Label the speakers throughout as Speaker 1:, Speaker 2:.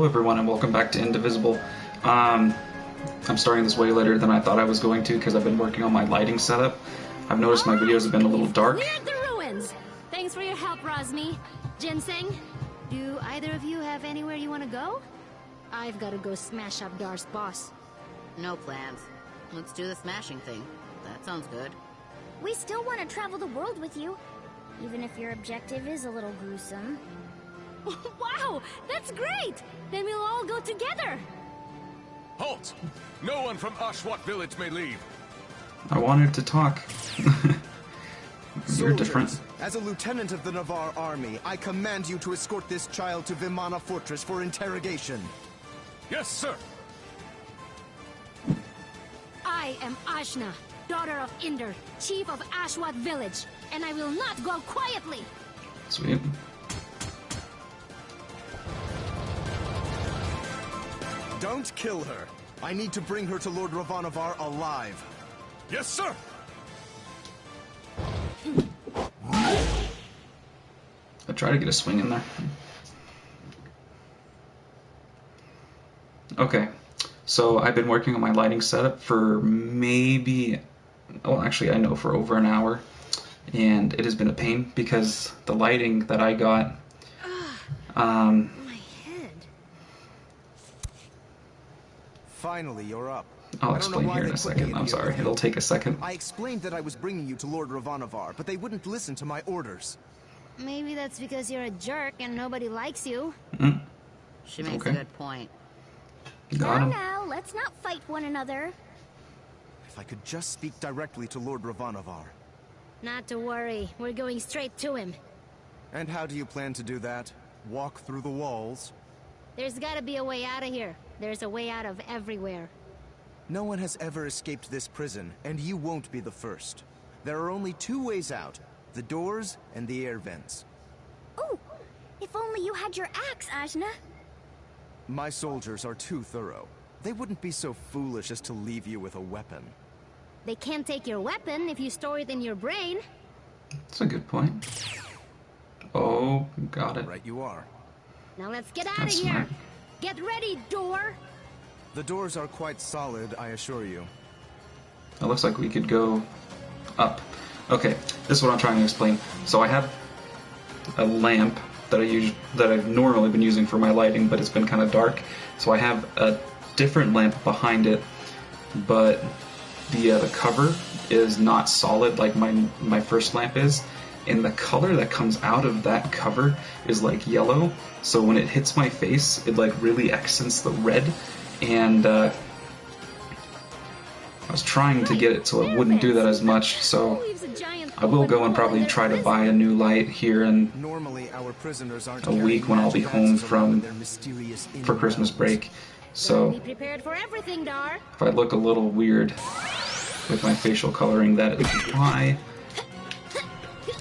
Speaker 1: everyone, and welcome back to Indivisible. I'm starting this way later than I thought I was going to because I've been working on my lighting setup. I've noticed my videos have been a little dark.
Speaker 2: Cleared the ruins! Thanks for your help, Rosmi. Ginseng, do either of you have anywhere you want to go? I've got to go smash up Dar's boss.
Speaker 3: No plans. Let's do the smashing thing. That sounds good.
Speaker 4: We still want to travel the world with you, even if your objective is a little gruesome.
Speaker 2: Wow, that's great! Then we'll all go together!
Speaker 5: Halt! No one from Ashwat village may leave.
Speaker 1: I wanted to talk. You're different.
Speaker 6: Soldiers, as a lieutenant of the Navarre army, I command you to escort this child to VIMANA fortress for interrogation.
Speaker 5: Yes, sir.
Speaker 2: I am Ashna, daughter of Inder, chief of Ashwat village, and I will not go quietly!
Speaker 1: Sweet.
Speaker 6: Don't kill her. I need to bring her to Lord Ravanavar alive.
Speaker 5: Yes, sir.
Speaker 1: I try to get a swing in there. Okay, so I've been working on my lighting setup for maybe, well, actually I know for over an hour, and it has been a pain because the lighting that I got,
Speaker 2: My head.
Speaker 6: Finally, you're up.
Speaker 1: I'll
Speaker 6: I don't know
Speaker 1: explain
Speaker 6: why
Speaker 1: here in
Speaker 6: they
Speaker 1: a
Speaker 6: put me
Speaker 1: second. I'm
Speaker 6: here
Speaker 1: sorry,
Speaker 6: with you.
Speaker 1: it'll take a second.
Speaker 6: I explained that I was bringing you to Lord Ravanavar, but they wouldn't listen to my orders.
Speaker 2: Maybe that's because you're a jerk and nobody likes you.
Speaker 3: She makes
Speaker 1: Okay.
Speaker 3: a good point.
Speaker 1: Got him.
Speaker 4: Now, let's not fight one another.
Speaker 6: If I could just speak directly to Lord Ravanavar.
Speaker 2: Not to worry, we're going straight to him.
Speaker 6: And how do you plan to do that? Walk through the walls?
Speaker 2: There's gotta be a way out of here. There's a way out of everywhere.
Speaker 6: No one has ever escaped this prison, and you won't be the first. There are only two ways out, the doors and the air vents.
Speaker 4: Ooh, if only you had your axe, Ajna.
Speaker 6: My soldiers are too thorough. They wouldn't be so foolish as to leave you with a weapon.
Speaker 2: They can't take your weapon if you store it in your brain.
Speaker 1: That's a good point. Oh, got it.
Speaker 6: Right you are.
Speaker 2: Now let's get out of
Speaker 1: That's
Speaker 2: here.
Speaker 1: smart.
Speaker 2: Get ready, door.
Speaker 6: The doors are quite solid, I assure you.
Speaker 1: It looks like we could go up. Okay, this is what I'm trying to explain. So I have a lamp that I've normally been using for my lighting, but it's been kind of dark. So I have a different lamp behind it, but the cover is not solid like my first lamp is, and the color that comes out of that cover is like yellow. So when it hits my face, it like really accents the red, and I was trying to get it so it wouldn't do that as much. So I will go and probably try to buy a new light here in
Speaker 6: Normally, our prisoners aren't
Speaker 1: a week when I'll be
Speaker 6: carrying
Speaker 1: home
Speaker 6: magic axes around
Speaker 1: from
Speaker 6: their mysterious
Speaker 1: for Christmas break. So
Speaker 2: Be prepared for everything, Dar.
Speaker 1: if I look a little weird with my facial coloring, that is why.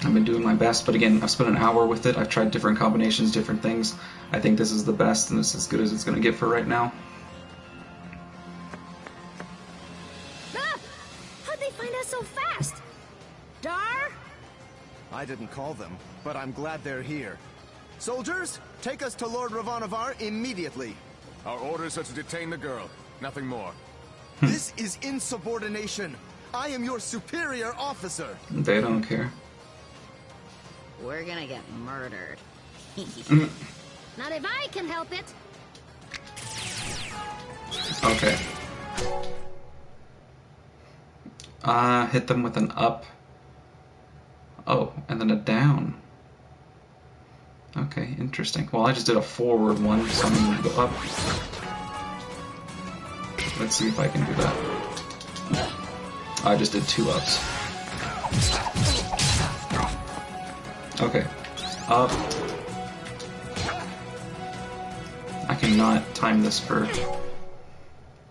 Speaker 1: I've been doing my best, but again, I've spent an hour with it. I've tried different combinations, different things. I think this is the best, and this is as good as it's going to get for right now.
Speaker 2: Ah! How'd they find us so fast? Dar?
Speaker 6: I didn't call them, but I'm glad they're here. Soldiers, take us to Lord Ravanavar immediately.
Speaker 5: Our orders are to detain the girl. Nothing more.
Speaker 6: This is insubordination. I am your superior officer.
Speaker 1: They don't care.
Speaker 3: We're gonna get murdered.
Speaker 2: Not if I can help it.
Speaker 1: Okay. Hit them with an up. Oh, and then a down. Okay, interesting. Well, I just did a forward one, so I'm going to go up. Let's see if I can do that. I just did 2 ups. Okay. Up. I cannot time this for...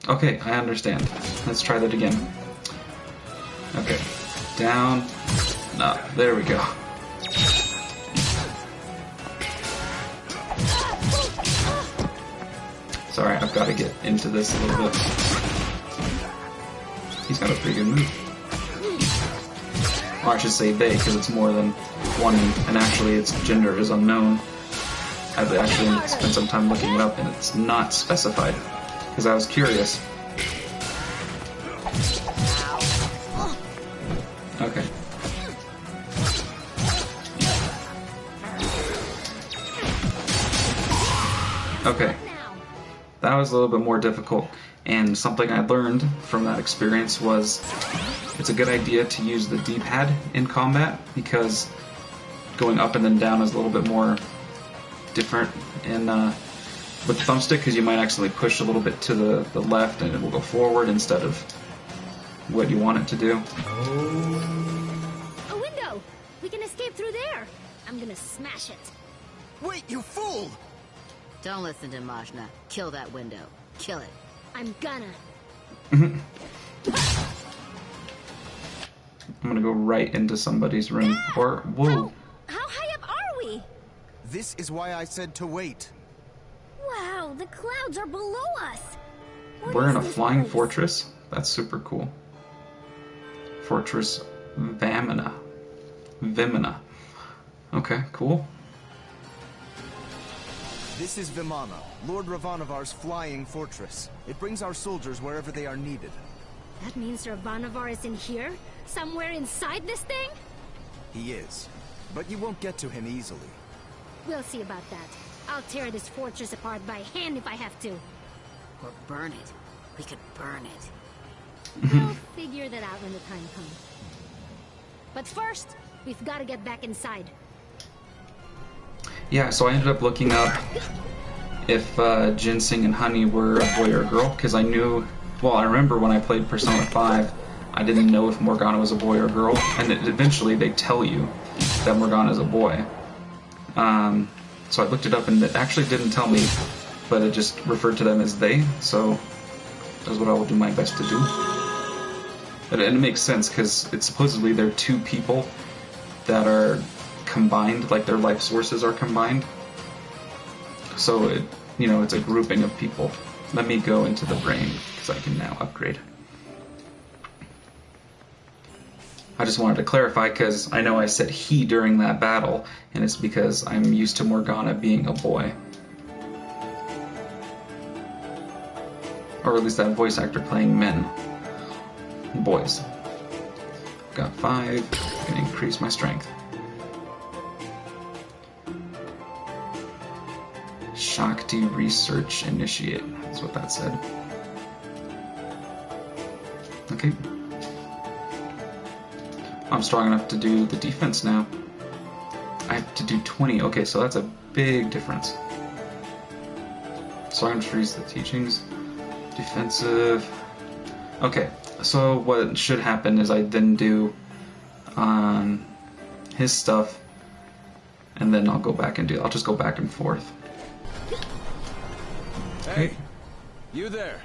Speaker 1: Okay, I understand. Let's try that again. Okay. Down. No, there we go. Sorry, I've got to get into this a little bit. He's got a pretty good move. Or I should say they, because it's more than one, and actually its gender is unknown. I've actually spent some time looking it up, and it's not specified, because I was curious. Okay. Okay. That was a little bit more difficult, and something I learned from that experience was it's a good idea to use the D-pad in combat, because going up and then down is a little bit more different in with the thumbstick, because you might actually push a little bit to the left and it will go forward instead of what you want it to do.
Speaker 2: A window! We can escape through there! I'm gonna smash it.
Speaker 6: Wait, you fool!
Speaker 3: Don't listen to Majna. Kill that window. Kill it.
Speaker 2: I'm gonna.
Speaker 1: I'm gonna go right into somebody's room. Or, whoa.
Speaker 2: How high up are we?
Speaker 6: This is why I said to wait.
Speaker 4: Wow, the clouds are below us. What
Speaker 1: We're
Speaker 4: is
Speaker 1: in a
Speaker 4: this
Speaker 1: flying
Speaker 4: place?
Speaker 1: fortress? That's super cool. Fortress VIMANA. VIMANA. Okay, cool.
Speaker 6: This is VIMANA, Lord Ravanavar's flying fortress. It brings our soldiers wherever they are needed.
Speaker 2: That means Ravanavar is in here? Somewhere inside this thing?
Speaker 6: He is. But you won't get to him easily.
Speaker 2: We'll see about that. I'll tear this fortress apart by hand if I have to.
Speaker 3: Or burn it. We could burn it.
Speaker 2: We'll figure that out when the time comes. But first, we've got to get back inside.
Speaker 1: Yeah, so I ended up looking up if Ginseng and Honey were a boy or a girl, because I knew, well, I remember when I played Persona 5, I didn't know if Morgana was a boy or a girl, and eventually they tell you that Morgana is a boy. So I looked it up, and it actually didn't tell me, but it just referred to them as they, so that's what I will do my best to do. And it makes sense, because it's supposedly they're two people that are combined, like their life sources are combined. So it, you know, it's a grouping of people. Let me go into the brain, because I can now upgrade. I just wanted to clarify, because I know I said he during that battle, and it's because I'm used to Morgana being a boy. Or at least that voice actor playing men. Boys. Got 5, can increase my strength. Shakti Research Initiate, that's what that said. Okay. I'm strong enough to do the defense now. I have to do 20, okay, so that's a big difference. So I'm just read the teachings. Defensive. Okay, so what should happen is I then do his stuff, and then I'll go back and I'll just go back and forth.
Speaker 5: Hey, you there?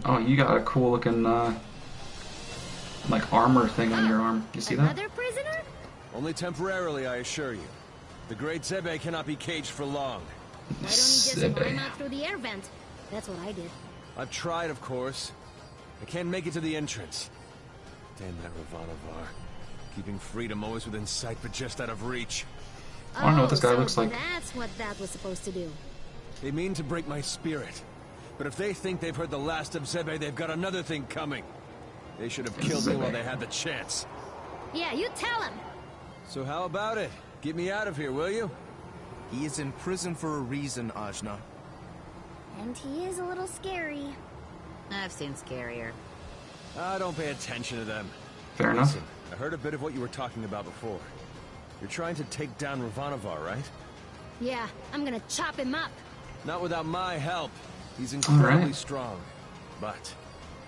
Speaker 1: Oh, you got a cool looking like armor thing on your arm. You see that?
Speaker 2: Another prisoner?
Speaker 5: Only temporarily, I assure you. The great Zebe cannot be caged for long.
Speaker 2: Why don't you just
Speaker 1: Zebe.
Speaker 2: climb out through the air vent? That's what I did.
Speaker 5: I've tried, of course. I can't make it to the entrance. Damn that Ravanavar. Keeping freedom always within sight, but just out of reach.
Speaker 1: I don't know what this guy
Speaker 2: so
Speaker 1: looks like.
Speaker 2: That's what that was supposed to do.
Speaker 5: They mean to break my spirit. But if they think they've heard the last of Zebe, they've got another thing coming. They should have killed me while they had the chance.
Speaker 2: Yeah, you tell him.
Speaker 5: So how about it? Get me out of here, will you?
Speaker 6: He is in prison for a reason, Ajna.
Speaker 4: And he is a little scary.
Speaker 3: I've seen scarier.
Speaker 5: Ah, don't pay attention to them.
Speaker 1: Fair enough.
Speaker 5: Listen, I heard a bit of what you were talking about before. You're trying to take down Ravanavar, right?
Speaker 2: Yeah, I'm gonna chop him up.
Speaker 5: Not without my help. He's incredibly
Speaker 1: right.
Speaker 5: strong. But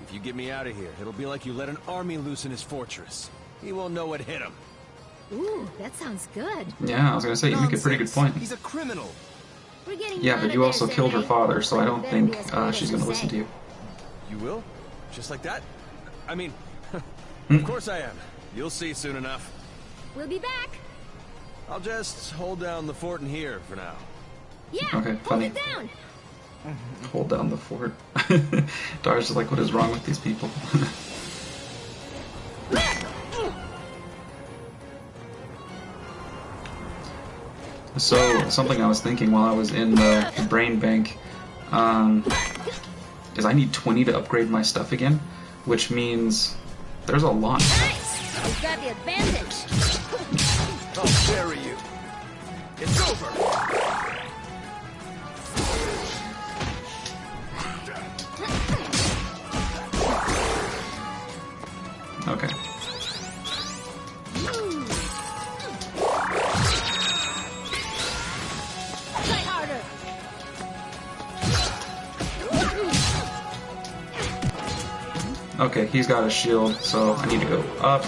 Speaker 5: if you get me out of here, it'll be like you let an army loose in his fortress. He won't know what hit him.
Speaker 2: Ooh, that sounds good.
Speaker 1: Yeah, I was gonna say, you make a pretty good point.
Speaker 6: He's a criminal.
Speaker 2: We're getting
Speaker 1: Yeah,
Speaker 2: out
Speaker 1: but
Speaker 2: of
Speaker 1: you
Speaker 2: there,
Speaker 1: also killed her
Speaker 2: Zebe.
Speaker 1: father, so I don't
Speaker 2: Better
Speaker 1: think
Speaker 2: be as brave
Speaker 1: she's
Speaker 2: as
Speaker 1: gonna
Speaker 2: you
Speaker 1: listen
Speaker 2: say.
Speaker 1: to you.
Speaker 5: You will? Just like that? I mean, of course I am. You'll see soon enough.
Speaker 2: We'll be back.
Speaker 5: I'll just hold down the fort in here for now.
Speaker 2: Yeah,
Speaker 1: Okay,
Speaker 2: hold
Speaker 1: funny.
Speaker 2: it down.
Speaker 1: Hold down the fort. Dara's just like, what is wrong with these people? So, something I was thinking while I was in the brain bank is I need 20 to upgrade my stuff again, which means there's a lot.
Speaker 2: Nice! You've got the advantage.
Speaker 6: I'll bury you. It's over.
Speaker 1: Okay.
Speaker 2: Try harder.
Speaker 1: Okay, he's got a shield, so I need to go up.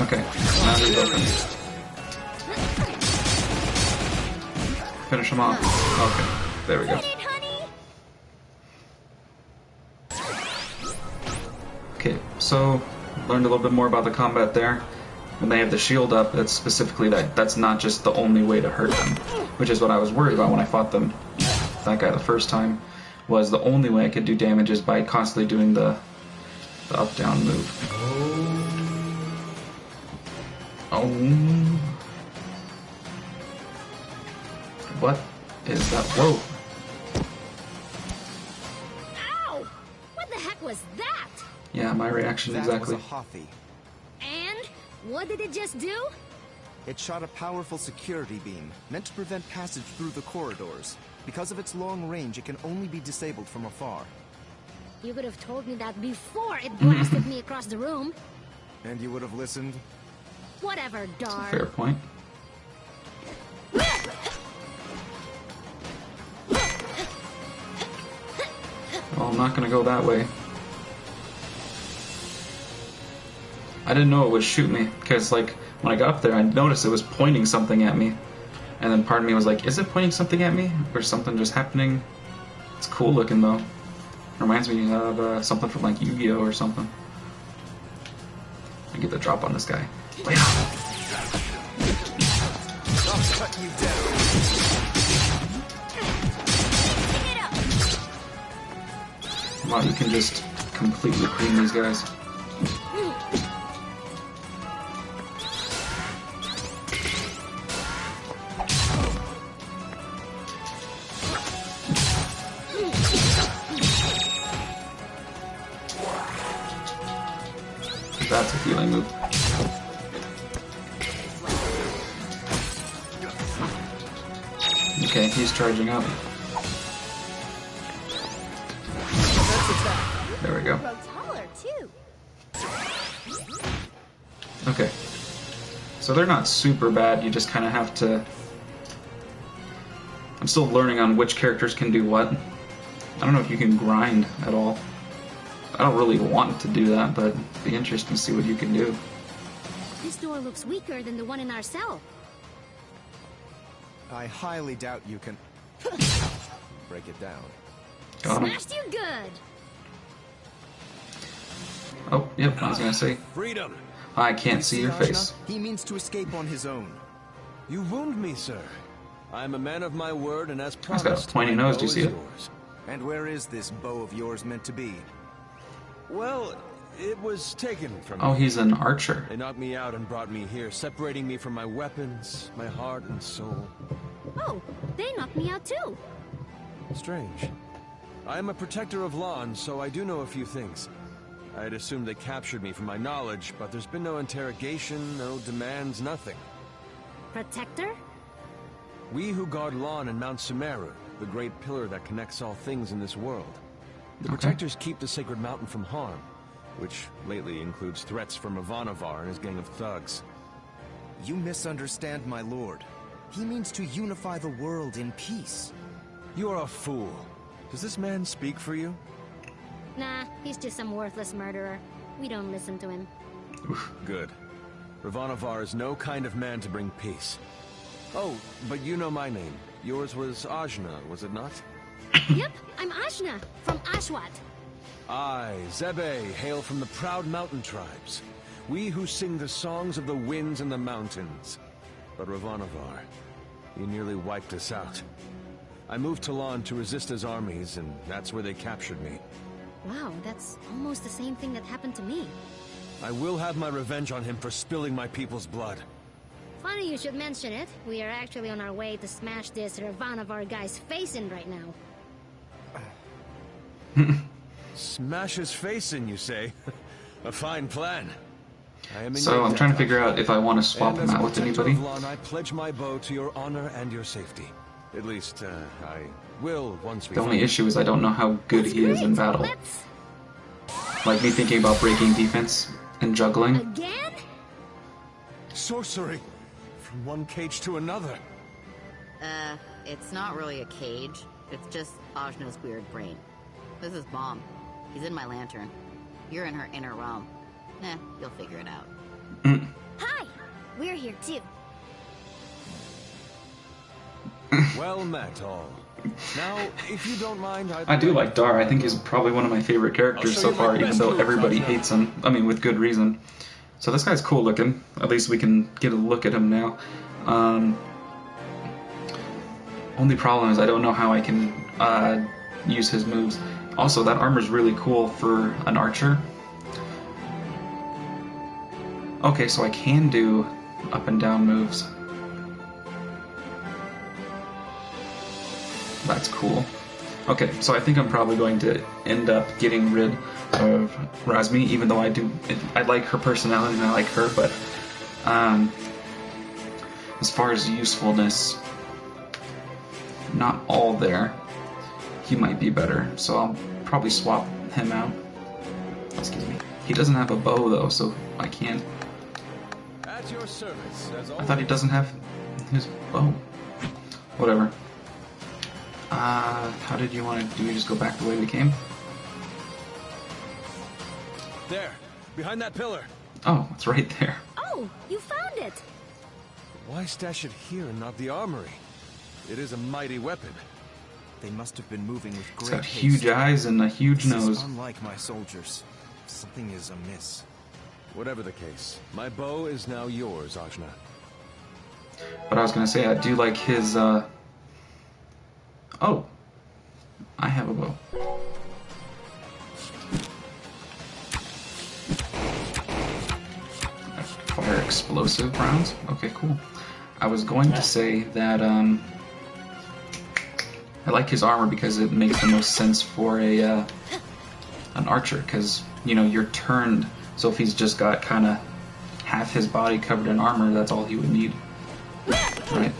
Speaker 1: Okay, now he's open. Finish him off. Okay, there we go. Okay, so learned a little bit more about the combat there. When they have the shield up, it's specifically that's not just the only way to hurt them, which is what I was worried about when I fought that guy the first time, was the only way I could do damage is by constantly doing the up-down move. Oh. What is that? Whoa.
Speaker 2: Ow! What the heck was that?
Speaker 1: Yeah, my reaction
Speaker 6: That
Speaker 1: exactly.
Speaker 6: was a Hothy.
Speaker 2: And what did it just do?
Speaker 6: It shot a powerful security beam, meant to prevent passage through the corridors. Because of its long range, it can only be disabled from afar.
Speaker 2: You could have told me that before it blasted me across the room.
Speaker 6: And you would have listened?
Speaker 2: Whatever, Dar.
Speaker 1: Fair point. Well, I'm not gonna go that way. I didn't know it would shoot me, because like when I got up there I noticed it was pointing something at me. And then part of me was like, is it pointing something at me? Or something just happening? It's cool looking though. Reminds me of something from like Yu-Gi-Oh! Or something. I get the drop on this guy. Wait up!
Speaker 6: I'll cut you down.
Speaker 1: Wow, you can just completely cream these guys. That's a healing move. Okay, he's charging up. There we go.
Speaker 4: Grow taller, too.
Speaker 1: Okay. So they're not super bad, you just kind of have to... I'm still learning on which characters can do what. I don't know if you can grind at all. I don't really want to do that, but it'd be interesting to see what you can do.
Speaker 2: This door looks weaker than the one in our cell.
Speaker 6: I highly doubt you can break it down.
Speaker 1: Got him.
Speaker 2: Smashed you good.
Speaker 1: Oh, yep, I was gonna say.
Speaker 5: Freedom!
Speaker 1: I can't see your face.
Speaker 6: He means to escape on his own.
Speaker 5: You wound me, sir. I am a man of my word, and as promised,
Speaker 1: got a pointy
Speaker 5: my
Speaker 1: nose,
Speaker 5: bow
Speaker 1: do you see
Speaker 5: is
Speaker 1: it?
Speaker 5: yours.
Speaker 6: And where is this bow of yours meant to be?
Speaker 5: Well, it was taken from
Speaker 1: Oh,
Speaker 5: me.
Speaker 1: he's an archer.
Speaker 5: They knocked me out and brought me here, separating me from my weapons, my heart and soul.
Speaker 2: Oh, they knocked me out too.
Speaker 5: Strange. I am a protector of Lon, so I do know a few things. I had assumed they captured me for my knowledge, but there's been no interrogation, no demands, nothing.
Speaker 2: Protector?
Speaker 5: We who guard Lon and Mount Sumeru, the great pillar that connects all things in this world. The protectors keep the sacred mountain from harm, which lately includes threats from Ivanovar and his gang of thugs.
Speaker 6: You misunderstand, my lord. He means to unify the world in peace.
Speaker 5: You are a fool. Does this man speak for you?
Speaker 2: Nah, he's just some worthless murderer. We don't listen to him.
Speaker 5: Good. Ivanovar is no kind of man to bring peace. Oh, but you know my name. Yours was Ajna, was it not?
Speaker 2: Yep, I'm Ashna, from Ashwat.
Speaker 5: I, Zebe, hail from the proud mountain tribes. We who sing the songs of the winds and the mountains. But Ivanovar, he nearly wiped us out. I moved to Lon to resist his armies, and that's where they captured me.
Speaker 2: Wow, that's almost the same thing that happened to me.
Speaker 5: I will have my revenge on him for spilling my people's blood.
Speaker 2: Funny you should mention it. We are actually on our way to smash this Ravana of our guy's face in right now.
Speaker 5: Smash his face in, you say? A fine plan.
Speaker 1: So I'm trying to figure out if I want to swap him out with anybody.
Speaker 5: I pledge my bow to your honor and your safety. At least, I will once we
Speaker 1: The only
Speaker 5: find
Speaker 1: issue is I don't know how good he is in battle. Like me thinking about breaking defense and juggling.
Speaker 2: Again?
Speaker 5: sorcery. From one cage to another.
Speaker 3: It's not really a cage. It's just Ajna's weird brain. This is Bomb. He's in my lantern. You're in her inner realm. You'll figure it out.
Speaker 4: Hi! We're here too.
Speaker 5: Well met, all. Now, if you don't mind,
Speaker 1: I do like Dar. I think he's probably one of my favorite characters so far, even though everybody hates him. I mean, with good reason. So this guy's cool looking. At least we can get a look at him now. Only problem is I don't know how I can use his moves. Also, that armor's really cool for an archer. Okay, so I can do up and down moves. That's cool. Okay, so I think I'm probably going to end up getting rid of Razmi, even though I like her personality and I like her, but as far as usefulness, not all there. He might be better, so I'll probably swap him out. Excuse me. He doesn't have a bow though, so I can't.
Speaker 5: At your service, as
Speaker 1: I thought he doesn't have his bow. Whatever. How did you want to do? We just go back the way we came?
Speaker 5: There, behind that pillar.
Speaker 1: Oh, it's right there.
Speaker 2: Oh, you found it!
Speaker 5: Why stash it here and not the armory? It is a mighty weapon.
Speaker 6: They must have been moving with
Speaker 1: It's
Speaker 6: great
Speaker 1: got
Speaker 6: haste.
Speaker 1: huge eyes and a huge
Speaker 6: This
Speaker 1: nose.
Speaker 6: is unlike my soldiers. Something is amiss.
Speaker 5: Whatever the case, my bow is now yours, Ajna.
Speaker 1: But I was gonna say, I do like his, Oh! I have a bow. Fire explosive rounds? Okay, cool. I was going to say that, I like his armor because it makes the most sense for an archer, because, you know, you're turned, so if he's just got kind of half his body covered in armor, that's all he would need. Right?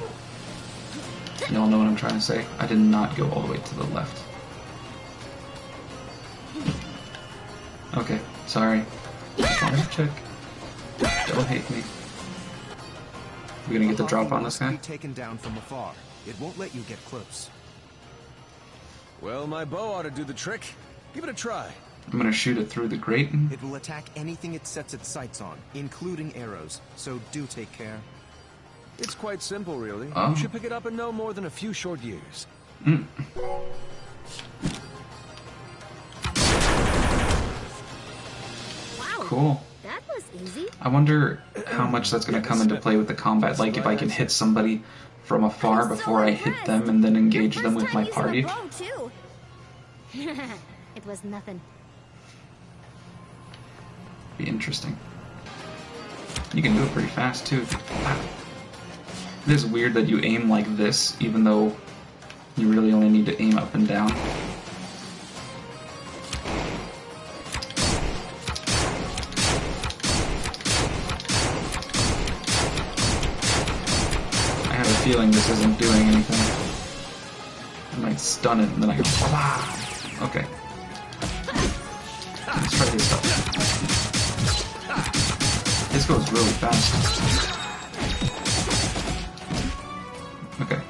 Speaker 1: Y'all know what I'm trying to say? I did not go all the way to the left. Okay, sorry. Just wanted to check. Don't hate me. We gonna get the drop on this guy?
Speaker 6: Be taken down from afar. It won't let you get close.
Speaker 5: Well, my bow ought to do the trick. Give it a try.
Speaker 1: I'm gonna shoot it through the grate.
Speaker 6: It will attack anything it sets its sights on, including arrows, so do take care.
Speaker 5: It's quite simple, really.
Speaker 1: Oh.
Speaker 5: You should pick it up in no more than a few short years.
Speaker 2: Wow.
Speaker 1: Cool.
Speaker 2: That was easy.
Speaker 1: I wonder how much that's gonna come into play with the combat. Like if I can hit somebody from afar before I hit them and then engage them with my party.
Speaker 2: It was nothing.
Speaker 1: Be interesting. You can do it pretty fast too. Wow. It is weird that you aim like this, even though you really only need to aim up and down. I have a feeling this isn't doing anything. I might stun it and then I go, ah! Okay. Let's try this stuff. This goes really fast. Okay.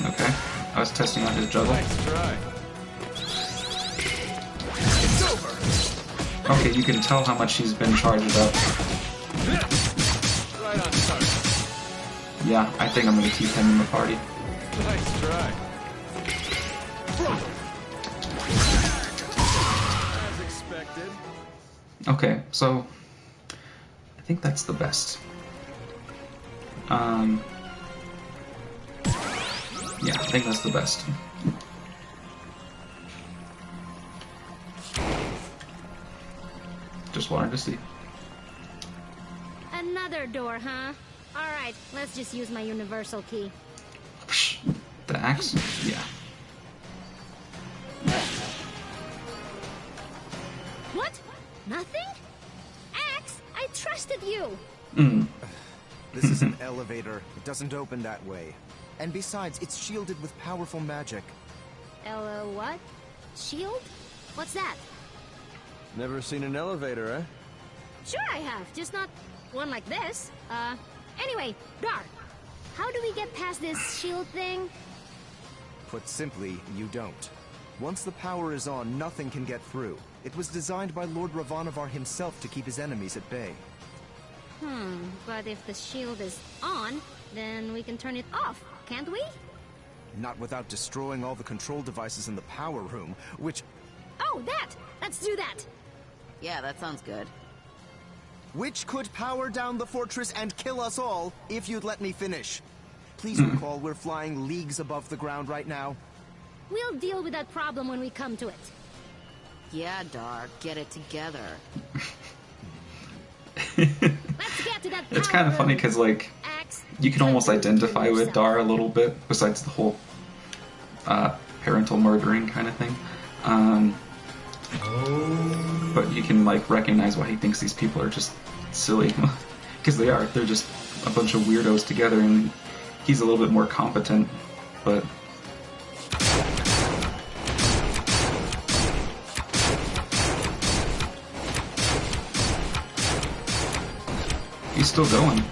Speaker 1: Okay. I was testing out his juggle.
Speaker 5: Nice try.
Speaker 1: Okay, you can tell how much he's been charged up.
Speaker 5: Right on target.
Speaker 1: Yeah, I think I'm gonna keep him in the party.
Speaker 5: Nice try. As expected.
Speaker 1: Okay, so I think that's the best. Yeah, I think that's the best. Just wanted to see.
Speaker 2: Another door, huh? Alright, let's just use my universal key.
Speaker 1: The axe? Yeah.
Speaker 2: What? Nothing? Axe, I trusted you!
Speaker 6: This is an elevator. It doesn't open that way. And besides, it's shielded with powerful magic.
Speaker 2: What? Shield? What's that?
Speaker 5: Never seen an elevator, eh?
Speaker 2: Sure I have, just not one like this. Anyway, Dar, how do we get past this shield thing?
Speaker 6: Put simply, you don't. Once the power is on, nothing can get through. It was designed by Lord Ravanavar himself to keep his enemies at bay.
Speaker 2: But if the shield is on, then we can turn it off, can't we?
Speaker 6: Not without destroying all the control devices in the power room, which...
Speaker 2: Oh, that! Let's do that!
Speaker 3: Yeah, that sounds good.
Speaker 6: Which could power down the fortress and kill us all, if you'd let me finish. Please recall we're flying leagues above the ground right now.
Speaker 2: We'll deal with that problem when we come to it.
Speaker 3: Yeah, Dar, get it together.
Speaker 2: Let's get to that
Speaker 1: It's
Speaker 2: power
Speaker 1: kind of funny
Speaker 2: room.
Speaker 1: because, like,
Speaker 2: Axe,
Speaker 1: you can
Speaker 2: try
Speaker 1: almost
Speaker 2: to
Speaker 1: identify
Speaker 2: kill
Speaker 1: with
Speaker 2: yourself.
Speaker 1: Dar a little bit, besides the whole parental murdering kind of thing. But you can, like, recognize why he thinks these people are just silly. Because they are. They're just a bunch of weirdos together, and he's a little bit more competent, but... He's still going.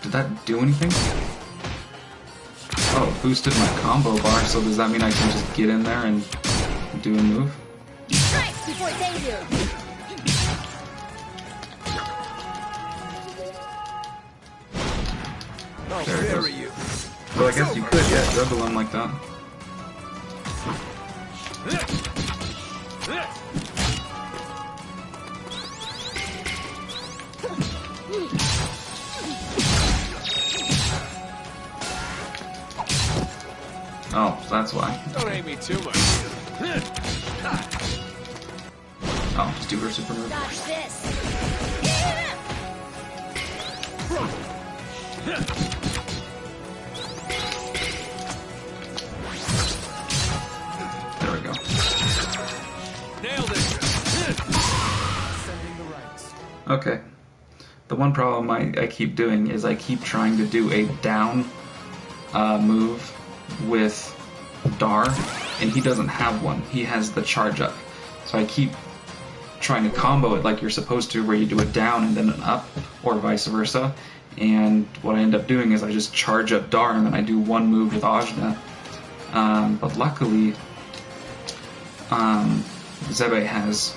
Speaker 1: Did that do anything? Oh, it boosted my combo bar, so does that mean I can just get in there and do a move?
Speaker 2: Strike before they do!
Speaker 1: There it goes. So I guess you could, yeah, juggle him like that. Oh, so that's why.
Speaker 5: Don't hate me too much.
Speaker 1: Oh, just do her super move.
Speaker 2: Dodge this!
Speaker 1: There we go.
Speaker 5: Nailed it.
Speaker 6: Sending the rights.
Speaker 1: Okay. The one problem I keep doing is I keep trying to do a down move with Dar, and he doesn't have one. He has the charge up. So I keep trying to combo it like you're supposed to, where you do a down and then an up, or vice versa. And what I end up doing is I just charge up Dar, and then I do one move with Ajna. But luckily, Zebe has...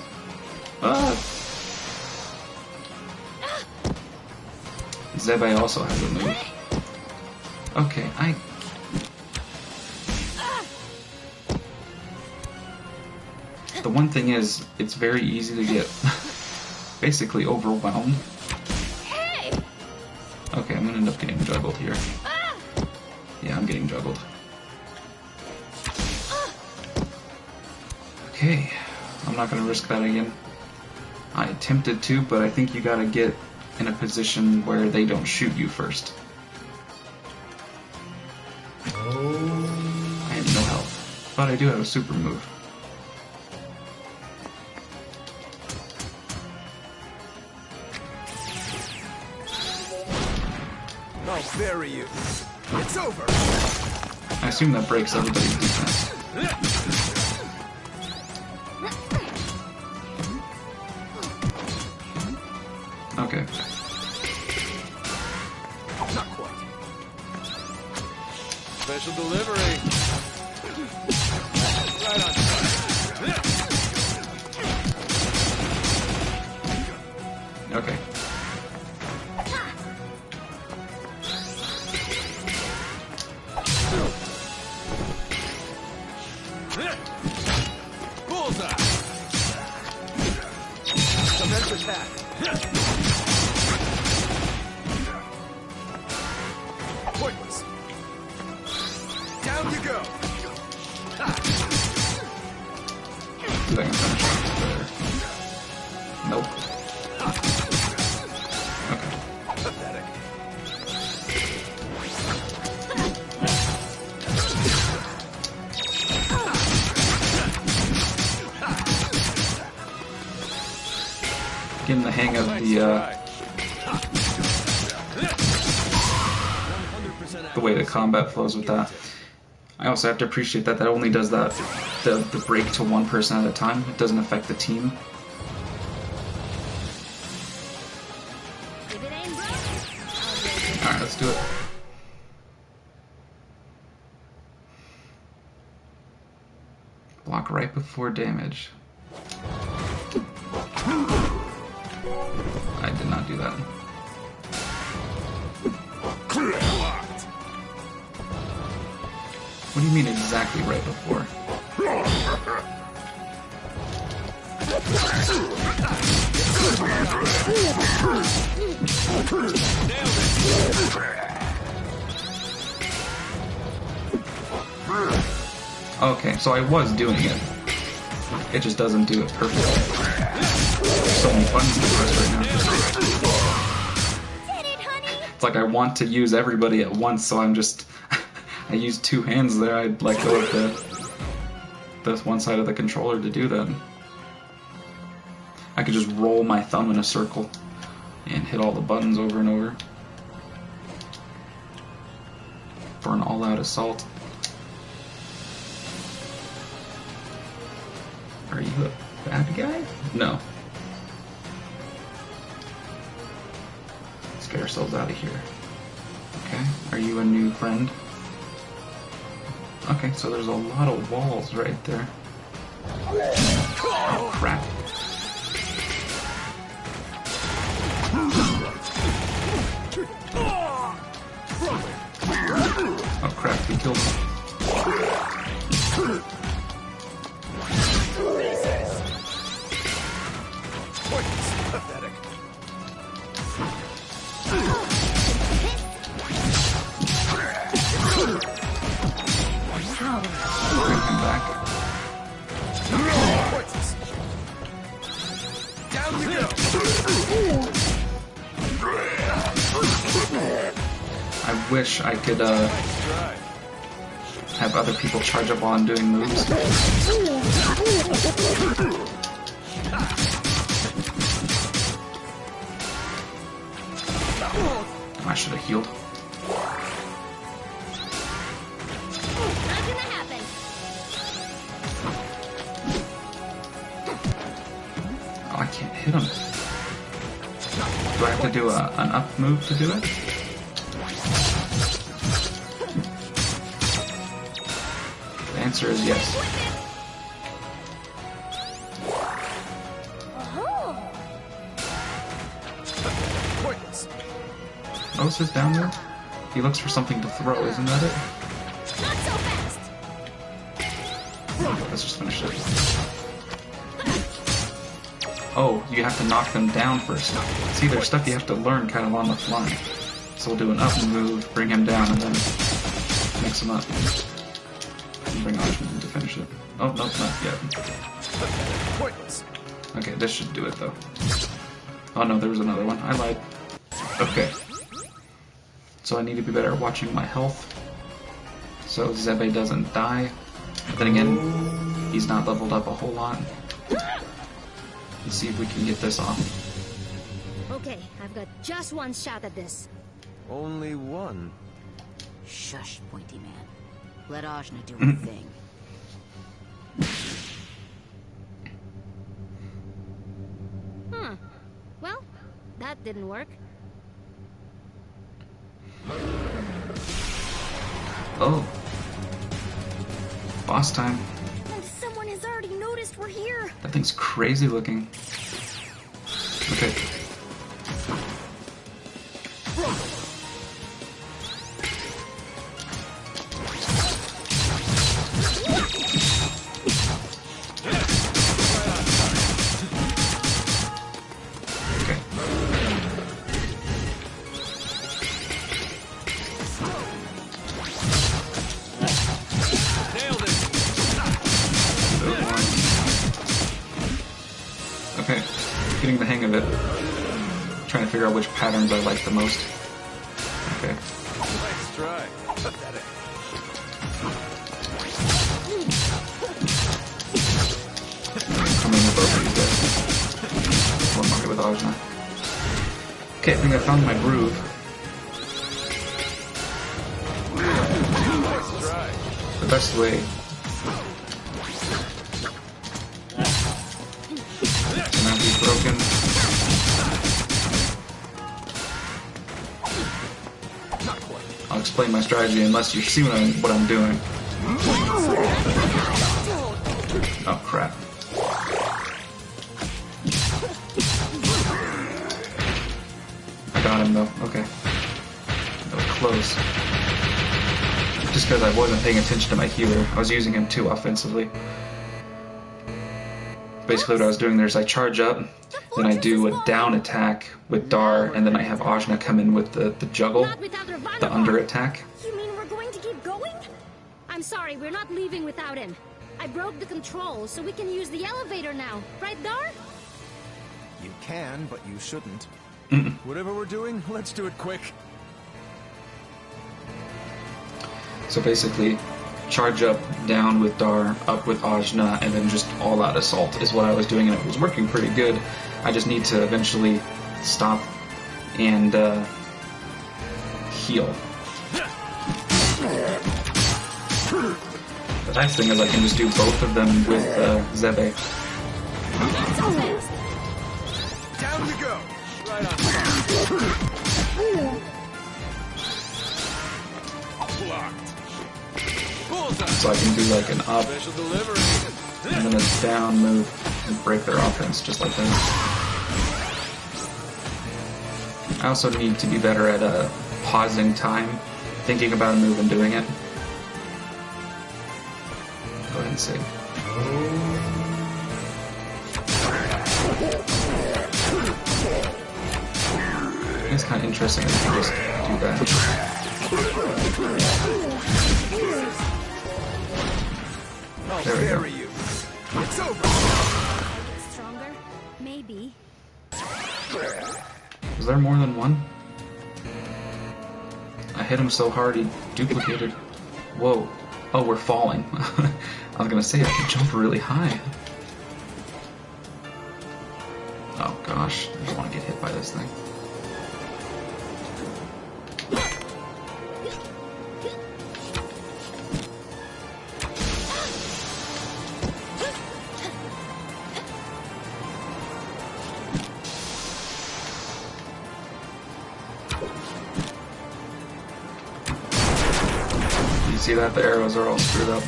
Speaker 1: Zebe also has a move. Okay, The one thing is, it's very easy to get basically overwhelmed.
Speaker 2: Hey!
Speaker 1: Okay, I'm gonna end up getting juggled here. Yeah, I'm getting juggled. Okay, I'm not gonna risk that again. I attempted to, but I think you gotta get in a position where they don't shoot you first. I have no health, but I do have a super move.
Speaker 6: I'll bury you. It's over.
Speaker 1: I assume that breaks everybody's defense. Okay.
Speaker 6: Not quite.
Speaker 5: Special delivery. Right on time.
Speaker 1: Okay.
Speaker 5: Bullseye.
Speaker 6: Down you go.
Speaker 1: See if I can finish off there. Nope. Okay.
Speaker 6: Pathetic.
Speaker 1: Getting the hang of the way the combat flows with that. I also have to appreciate that that only does that the break to one person at a time. It doesn't affect the team.
Speaker 2: If it ain't broke,
Speaker 1: Alright, let's do it. Block right before damage. I did not do that. What do you mean exactly right before? Okay, so I was doing it. It just doesn't do it perfectly. There's so many buttons to press right now.
Speaker 4: Did it, honey?
Speaker 1: It's like I want to use everybody at once, so I'm just... I used two hands there. I'd let go of the one side of the controller to do that. I could just roll my thumb in a circle and hit all the buttons over and over for an all-out assault. Are you a bad guy? No. Let's get ourselves out of here. Okay, are you a new friend? Okay, so there's a lot of walls right there. Oh, crap. Oh, crap, he killed him.
Speaker 6: Pathetic.
Speaker 1: Bring him back.
Speaker 6: Down you go.
Speaker 1: I wish I could have other people charge up while I'm doing moves. I should have healed.
Speaker 2: not gonna happen.
Speaker 1: Oh, I can't hit him. Do I have to do an up move to do it? The answer is yes.
Speaker 6: Pointless.
Speaker 1: Mose is down there? He looks for something to throw, isn't that it?
Speaker 2: Not so fast.
Speaker 1: Let's just finish it. Oh, you have to knock them down first. See, there's stuff you have to learn kind of on the fly. So we'll do an up move, bring him down, and then mix him up. And bring Ashman in to finish it. Oh, no, not yet.
Speaker 6: Pointless.
Speaker 1: Okay, this should do it, though. Oh no, there was another one. I lied. Okay. So I need to be better at watching my health, so Zebe doesn't die. But then again, he's not leveled up a whole lot. Let's see if we can get this off.
Speaker 2: Okay, I've got just one shot at this.
Speaker 5: Only one.
Speaker 3: Shush, pointy man. Let Ajna do her thing.
Speaker 2: Well, that didn't work.
Speaker 1: Oh. Boss time.
Speaker 4: And someone has already noticed we're here.
Speaker 1: That thing's crazy looking. Okay. Okay. it. Trying to figure out which patterns I like the most. Okay.
Speaker 5: Nice try. Pathetic.
Speaker 1: I'm in with both of these guys. One market with Ajna. Okay, I think I found my groove.
Speaker 5: Nice try.
Speaker 1: The best way to not be broken. I'll explain my strategy unless you see what I'm doing. Oh crap. I got him though, okay. That was close. Just because I wasn't paying attention to my healer. I was using him too offensively. Basically what I was doing there is I charge up, then I do a down attack with Dar, and then I have Ajna come in with the juggle, the under attack.
Speaker 2: You mean we're going to keep going? I'm sorry, we're not leaving without him. I broke the control, so we can use the elevator now. Right, Dar?
Speaker 6: You can, but you shouldn't.
Speaker 5: Whatever we're doing, let's do it quick.
Speaker 1: So basically, charge up, down with Dar, up with Ajna, and then just all-out assault is what I was doing, and it was working pretty good. I just need to eventually stop and heal. The nice thing is I can just do both of them with Zebe.
Speaker 5: Down we go. Right on top. Blocked. Bullseye.
Speaker 1: So I can do like an up
Speaker 5: Special delivery.
Speaker 1: and then a down move and break their offense just like that. I also need to be better at pausing time, thinking about a move and doing it. Go ahead and save. It's kind of interesting if you just do that. There we go.
Speaker 5: You. It's over.
Speaker 2: Stronger? Maybe.
Speaker 1: Is there more than one? I hit him so hard he duplicated. Whoa. Oh, we're falling. I was gonna say I can jump really high. Oh gosh, I don't want to get hit by this thing. You see that? The arrows are all screwed up.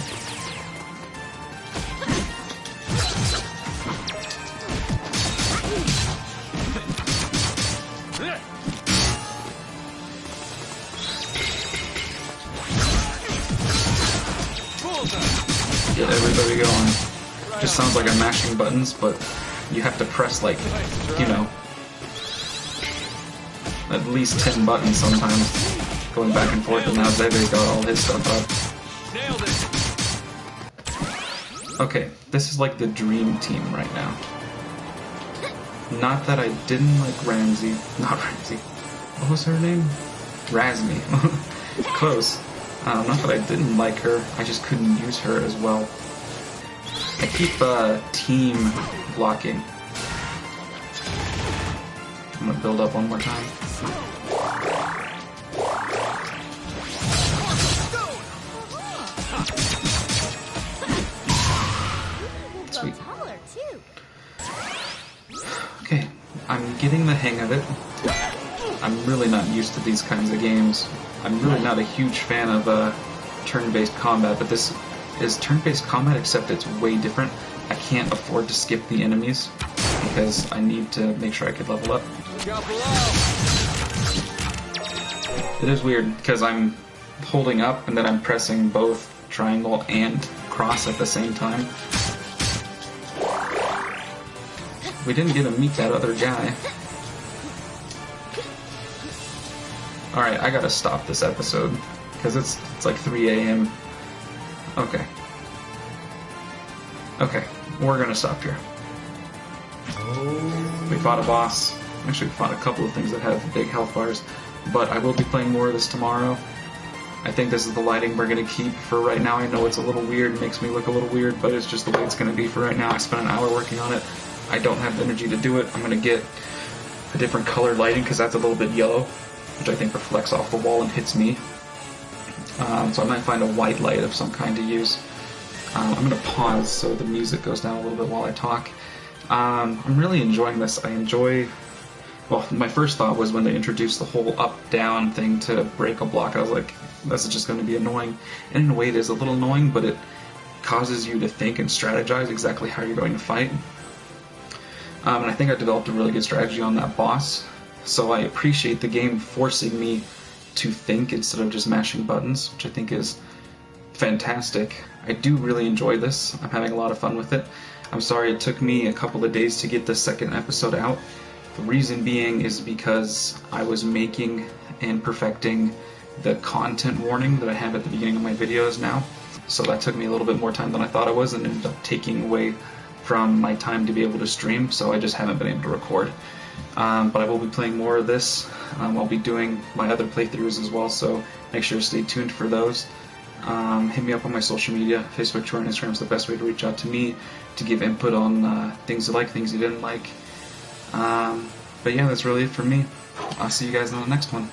Speaker 1: Get everybody going. Just sounds like I'm mashing buttons, but you have to press like, you know, at least 10 buttons sometimes. Going back and forth, and now Zebe's got all his stuff up.
Speaker 5: Nailed it.
Speaker 1: Okay, this is like the dream team right now. Not that I didn't like Ramsey. Not Ramsey. What was her name? Razmi. Close. Not that I didn't like her, I just couldn't use her as well. I keep team blocking. I'm gonna build up one more time. Sweet. Okay, I'm getting the hang of it. I'm really not used to these kinds of games. I'm really not a huge fan of turn-based combat, but this is turn-based combat, except it's way different. I can't afford to skip the enemies because I need to make sure I could level up. It is weird because I'm holding up and then I'm pressing both triangle and cross at the same time. We didn't get to meet that other guy. Alright, I gotta stop this episode, because it's like 3 a.m. Okay. Okay, we're gonna stop here. We fought a boss. Actually, we fought a couple of things that have big health bars. But I will be playing more of this tomorrow. I think this is the lighting we're going to keep for right now. I know it's a little weird, makes me look a little weird, but it's just the way it's going to be for right now. I spent an hour working on it. I don't have the energy to do it. I'm going to get a different color lighting because that's a little bit yellow, which I think reflects off the wall and hits me. So I might find a white light of some kind to use. I'm going to pause so the music goes down a little bit while I talk. I'm really enjoying this. I enjoy... Well, my first thought was when they introduced the whole up-down thing to break a block, I was like, this is just going to be annoying. And in a way it is a little annoying, but it causes you to think and strategize exactly how you're going to fight. And I think I developed a really good strategy on that boss. So I appreciate the game forcing me to think instead of just mashing buttons, which I think is fantastic. I do really enjoy this. I'm having a lot of fun with it. I'm sorry it took me a couple of days to get the second episode out. The reason being is because I was making and perfecting the content warning that I have at the beginning of my videos now. So that took me a little bit more time than I thought it was and ended up taking away from my time to be able to stream, so I just haven't been able to record. But I will be playing more of this. I'll be doing my other playthroughs as well, so make sure to stay tuned for those. Hit me up on my social media. Facebook, Twitter, and Instagram is the best way to reach out to me to give input on things you like, things you didn't like. But yeah, that's really it for me. I'll see you guys on the next one.